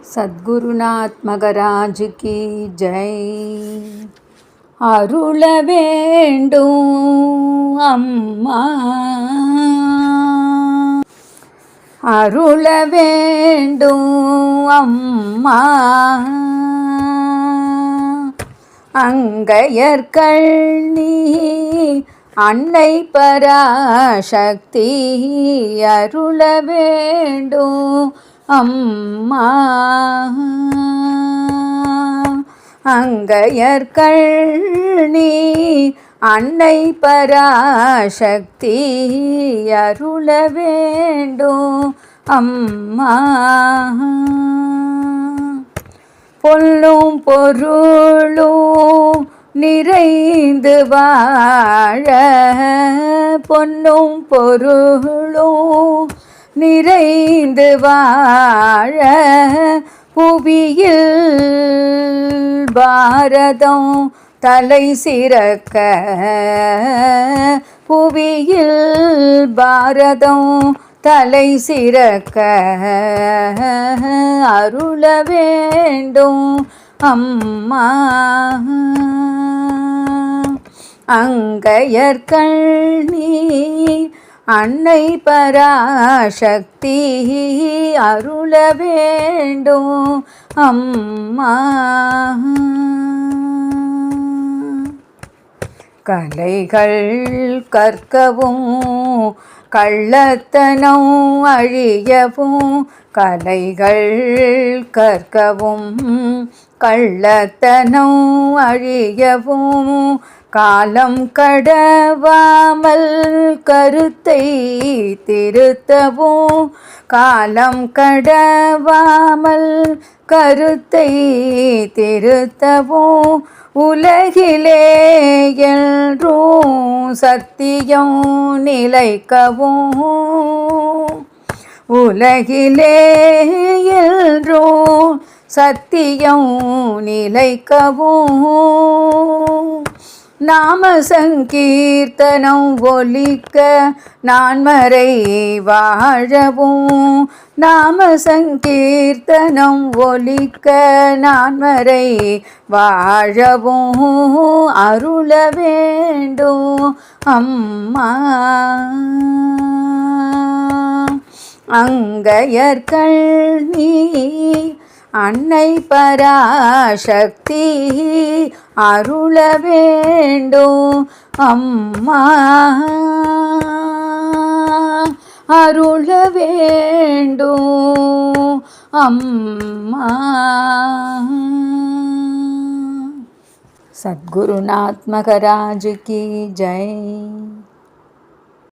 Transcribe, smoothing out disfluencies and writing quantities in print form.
சத்குருநாத் மகராஜ் கி ஜெய். அருள வேண்டும் அம்மா, அருள வேண்டும் அம்மா, அங்கையர்கள் நீ அன்னை பராசக்தி, அருள வேண்டும் அம்மா. அங்கையர்கள் நீ அன்னை பராசக்தி, அருள வேண்டும் அம்மா. பொல்லும் பொருளும் நிறைந்து வாழ, பொன்னும் பொருளும் நிறைந்து வாழ, புவியில் பாரதம் தலை சிறக்க, புவியில் பாரதம் தலை சிறக்க, அருள வேண்டும் அம்மா. அங்கையர்கள் நீ அன்னை பராசக்தி, அருள வேண்டும் அம்மா. கலைகள் கற்கவும் கள்ளத்தனம் அழியவும், கலைகள் கற்கவும் கள்ளத்தனம் அழியவும், காலம் கடவாமல் கருத்தை திருத்தவும், காலம் கடவாமல் கருத்தை திருத்தவும், உலகிலே என்றும் சத்தியம் நிலைக்கவும், உலகிலே என்றும் சத்தியம் நிலைக்கவும், நாம சங்கீர்த்தனம் ஒலிக்க நான்மறை வாழவும், நாம சங்கீர்த்தனம் ஒலிக்க நான்மறை வாழவும், அருள வேண்டும் அம்மா. அங்கையர்கள் நீ அன்னை பராசக்தி, அருள வேண்டும் அம்மா. அருள வேண்டும் அம்மா. சத்குருநாத் மகராஜ் கி ஜெய்.